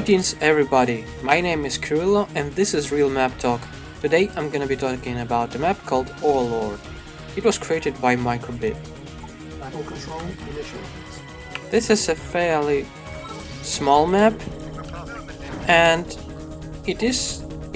Greetings everybody, my name is Kirillo and this is Real Map Talk. Today I'm gonna be talking about a map called Overlord. It was created by Microbit. Battle control initialized. This is a fairly small map and it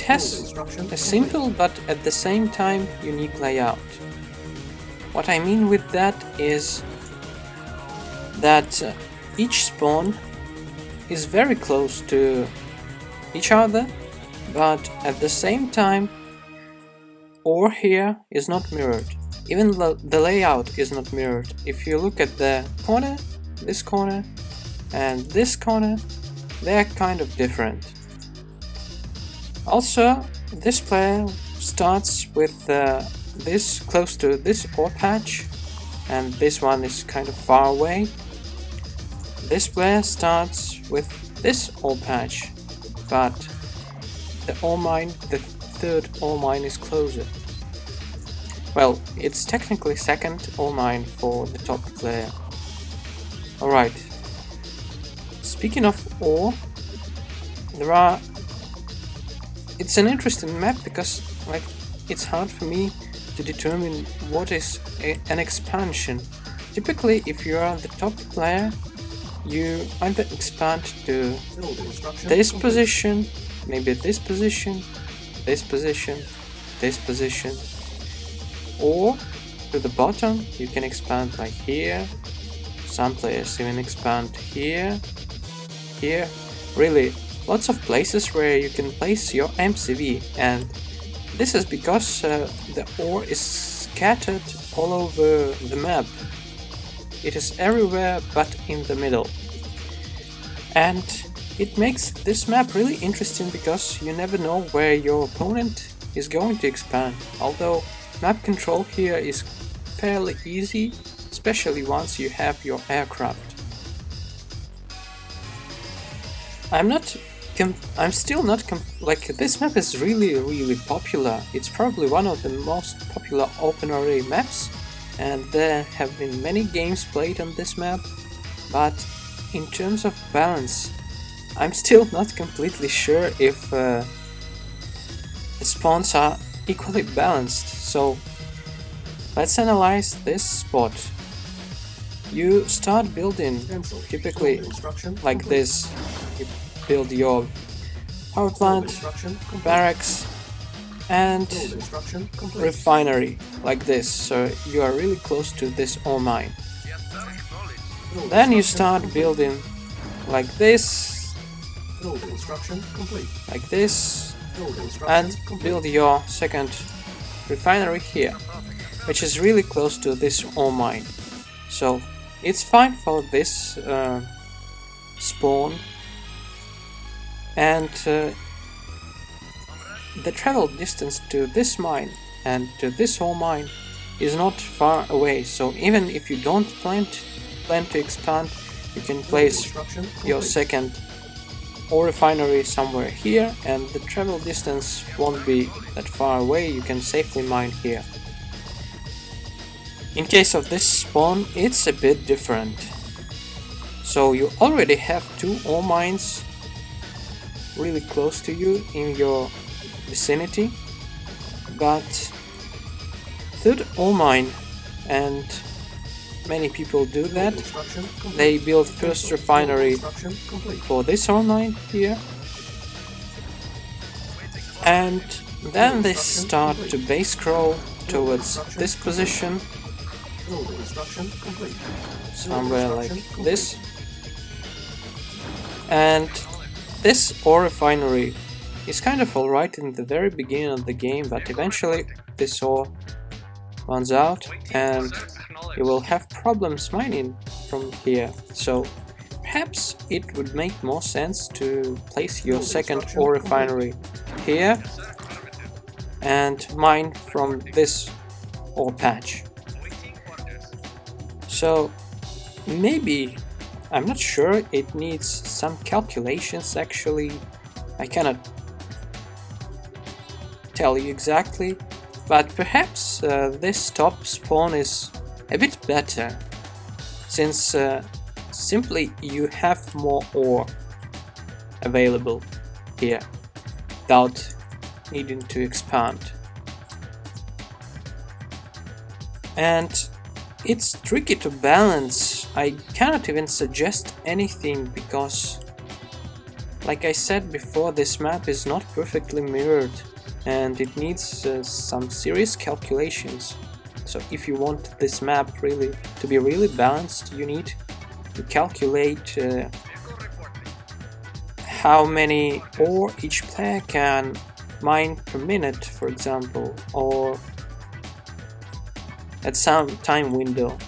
has a simple but at the same time unique layout. What I mean with that is that each spawn is very close to each other, but at the same time ore here is not mirrored. Even the layout is not mirrored. If you look at the corner, this corner and this corner, they are kind of different. Also, this player starts with this close to this ore patch and this one is kind of far away. This player starts with this ore patch, but the ore mine, the third ore mine is closer. Well, it's technically second ore mine for the top player. Alright. Speaking of ore, it's an interesting map because it's hard for me to determine what is an expansion. Typically, if you are the top player, you either expand to this position, maybe this position, this position, this position, or to the bottom. You can expand like here. Some players even expand here, here. Really, lots of places where you can place your MCV, and this is because the ore is scattered all over the map. It is everywhere but in the middle. And it makes this map really interesting because you never know where your opponent is going to expand. Although map control here is fairly easy, especially once you have your aircraft. This map is really popular. It's probably one of the most popular open array maps, and there have been many games played on this map, but in terms of balance, I'm still not completely sure if the spawns are equally balanced. So let's analyze this spot. You start building typically like this. You build your power plant, barracks, and refinery like this, so you are really close to this ore mine. Then you start building like this, like this, and build your second refinery here, which is really close to this ore mine. So it's fine for this spawn, and the travel distance to this mine and to this ore mine is not far away, so even if you don't plan to expand, you can place your second ore refinery somewhere here and the travel distance won't be that far away. You can safely mine here. In case of this spawn, it's a bit different. So you already have two ore mines really close to you in your vicinity, but third ore mine, and many people do that. They build first refinery for this ore mine here, and then they start to base crawl towards this position, somewhere like this, and this ore refinery is kind of alright in the very beginning of the game, but eventually this ore runs out and you will have problems mining from here. So perhaps it would make more sense to place your second ore refinery here and mine from this ore patch. So maybe, I'm not sure, it needs some calculations actually. I cannot tell you exactly, but perhaps this top spawn is a bit better, since simply you have more ore available here without needing to expand. And it's tricky to balance. I cannot even suggest anything because, like I said before, this map is not perfectly mirrored and it needs some serious calculations. So if you want this map really to be really balanced, you need to calculate how many ore each player can mine per minute, for example, or at some time window.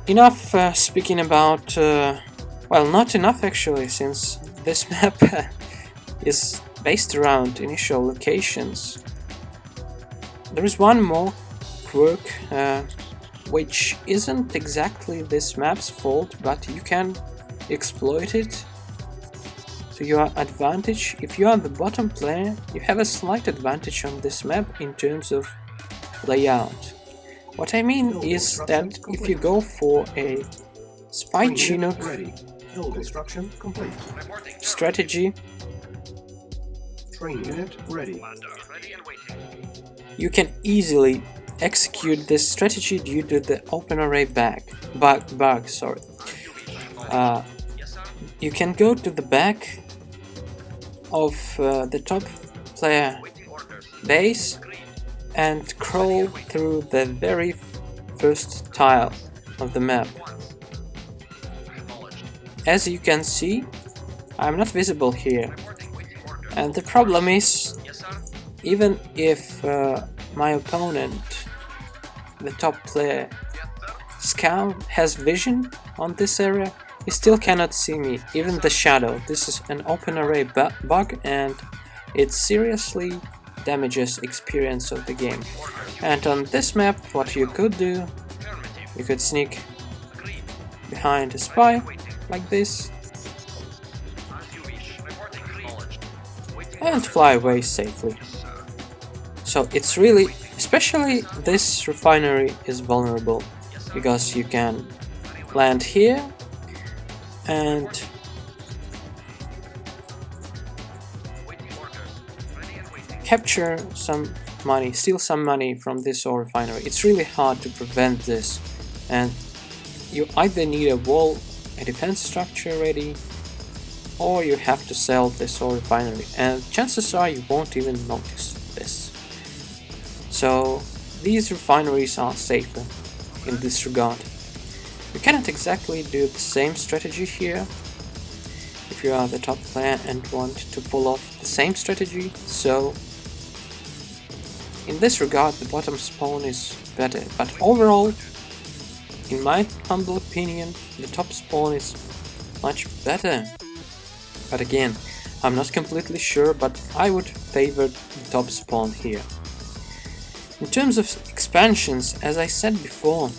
Enough speaking about, well, not enough actually, since this map is based around initial locations. There is one more quirk, which isn't exactly this map's fault, but you can exploit it to your advantage. If you are the bottom player, you have a slight advantage on this map in terms of layout. What I mean is that if you go for a Spy Chinook strategy, Train unit ready. you can easily execute this strategy due to the open array bug. You can go to the back of the top player base and crawl through the very first tile of the map. As you can see, I'm not visible here, and the problem is, even if my opponent, the top player, Scout, has vision on this area, he still cannot see me, even the shadow. This is an open array bug and it seriously damages experience of the game. And on this map, what you could do, you could sneak behind a spy like this and fly away safely. So it's really, especially this refinery is vulnerable because you can land here and capture some money, steal some money from this ore refinery. It's really hard to prevent this, and you either need a wall, a defense structure ready, or you have to sell this ore refinery, and chances are you won't even notice this. So these refineries are safer in this regard. You cannot exactly do the same strategy here if you are the top player and want to pull off the same strategy, so in this regard the bottom spawn is better, but overall, in my humble opinion, the top spawn is much better. But again, I'm not completely sure, but I would favor the top spawn here. In terms of expansions, as I said before,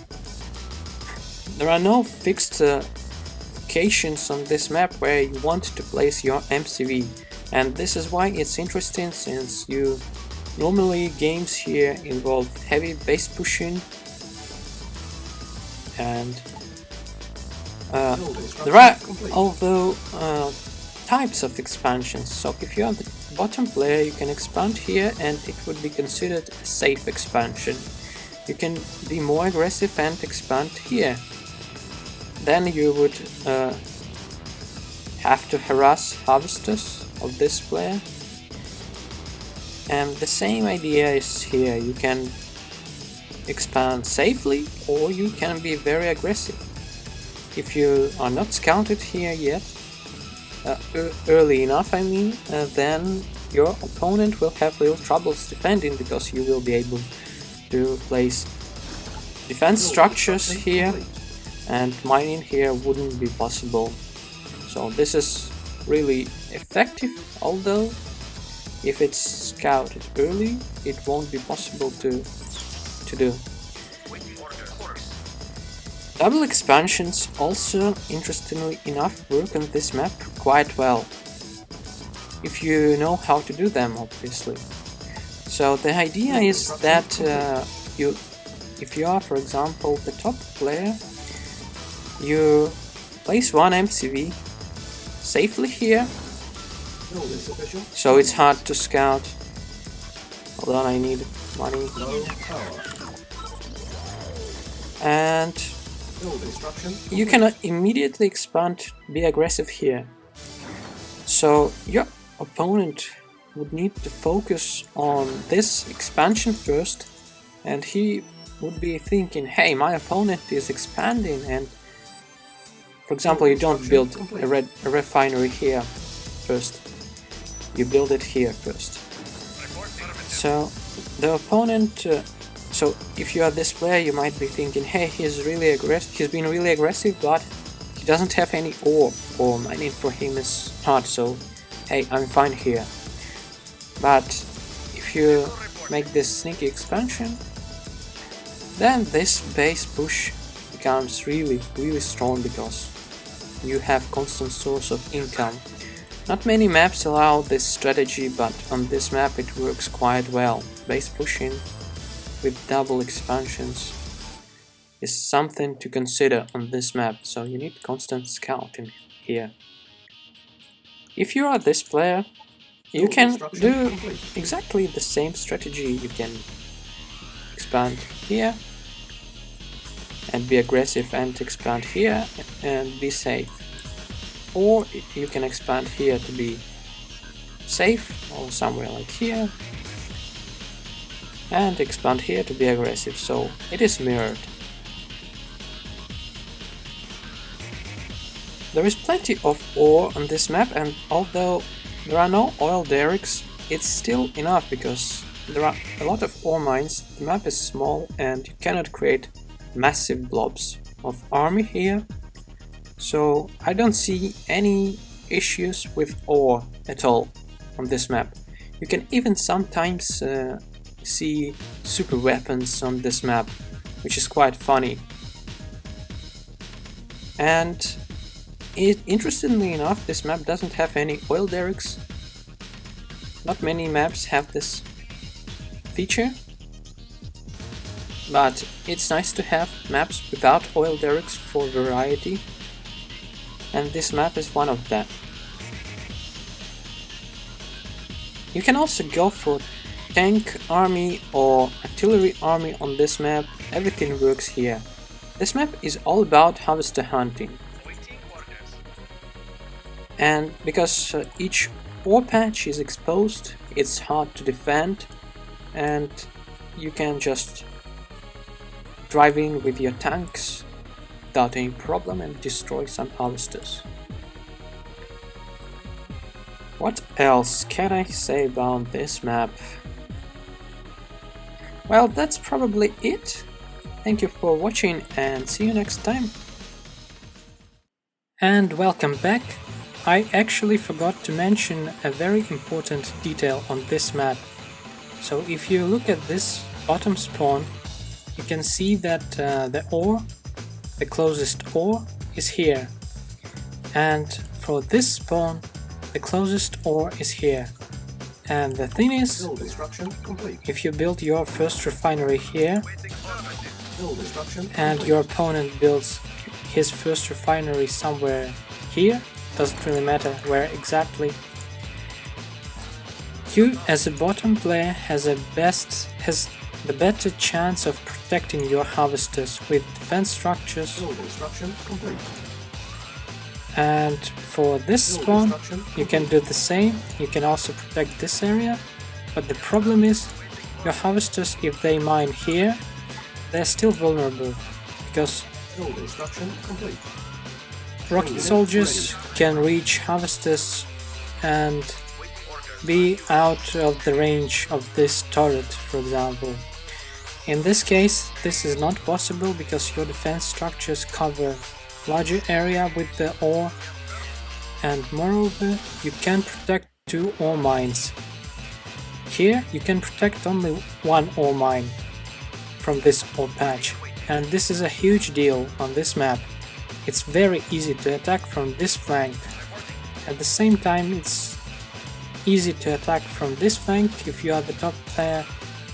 there are no fixed locations on this map where you want to place your MCV, and this is why it's interesting, since normally games here involve heavy base pushing, and there are although types of expansions. So if you are the bottom player, you can expand here and it would be considered a safe expansion. You can be more aggressive and expand here. Then you would have to harass harvesters of this player. And the same idea is here. You can expand safely or you can be very aggressive. If you are not scouted here yet, early enough I mean, then your opponent will have real troubles defending, because you will be able to place defense structures here and mining here wouldn't be possible. So this is really effective, although if it's scouted early it won't be possible to do. Double expansions also, interestingly enough, work on this map quite well, if you know how to do them, obviously. So the idea is that if you are, for example, the top player, you place one MCV safely here, Build is official. so it's hard to scout. Hold on, I need money. Low power. And Build instruction. you can immediately expand, be aggressive here. So your opponent would need to focus on this expansion first, and he would be thinking, hey, my opponent is expanding, and for example, you don't build a refinery here first, you build it here first. So the opponent, so if you are this player, you might be thinking, hey, he's been really aggressive, but he doesn't have any ore, or mining for him is hard, so hey, I'm fine here. But if you make this sneaky expansion, then this base push becomes really strong because you have constant source of income. Not many maps allow this strategy, but on this map it works quite well. Base pushing with double expansions is something to consider on this map, so you need constant scouting here. If you are this player, you can do exactly the same strategy. You can expand here and be aggressive, and expand here and be safe. Or you can expand here to be safe, or somewhere like here, and expand here to be aggressive, so it is mirrored. There is plenty of ore on this map, and although there are no oil derricks, it's still enough because there are a lot of ore mines. The map is small and you cannot create massive blobs of army here, so I don't see any issues with ore at all on this map. You can even sometimes see super weapons on this map, which is quite funny. And interestingly enough, this map doesn't have any oil derricks. Not many maps have this feature, but it's nice to have maps without oil derricks for variety, and this map is one of them. You can also go for tank army or artillery army on this map. Everything works here. This map is all about harvester hunting, and because each ore patch is exposed, it's hard to defend, and you can just drive in with your tanks without any problem and destroy some harvesters. What else can I say about this map? Well, that's probably it. Thank you for watching and see you next time. And welcome back. I actually forgot to mention a very important detail on this map. So if you look at this bottom spawn, you can see that the closest ore is here. And for this spawn, the closest ore is here. And the thing is, if you build your first refinery here, and your opponent builds his first refinery somewhere here, doesn't really matter where exactly, you as a bottom player has the better chance of protecting your harvesters with defense structures. And for this spawn, you can do the same. You can also protect this area, but the problem is your harvesters, if they mine here, they're still vulnerable because rocket soldiers can reach harvesters and be out of the range of this turret, for example. In this case, this is not possible because your defense structures cover larger area with the ore, and moreover, you can protect 2 ore mines. Here, you can protect only 1 ore mine from this ore patch, and this is a huge deal on this map. It's very easy to attack from this flank. At the same time, it's easy to attack from this flank if you are the top player,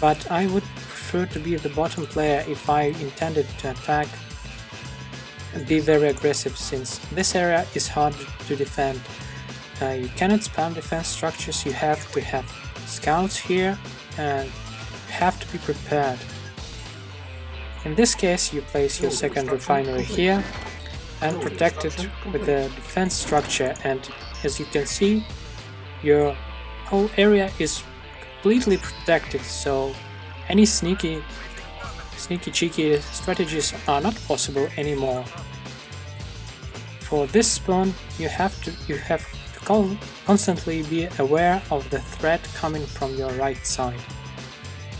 but I would prefer to be the bottom player if I intended to attack. be very aggressive, since this area is hard to defend. You cannot spam defense structures, you have to have scouts here and you have to be prepared. In this case, you place your second refinery here and protect it with a defense structure, and as you can see, your whole area is completely protected, so any sneaky cheeky strategies are not possible anymore. For this spawn, you have to constantly be aware of the threat coming from your right side.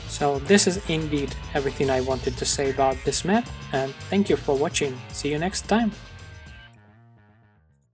So this is indeed everything I wanted to say about this map, and thank you for watching. See you next time!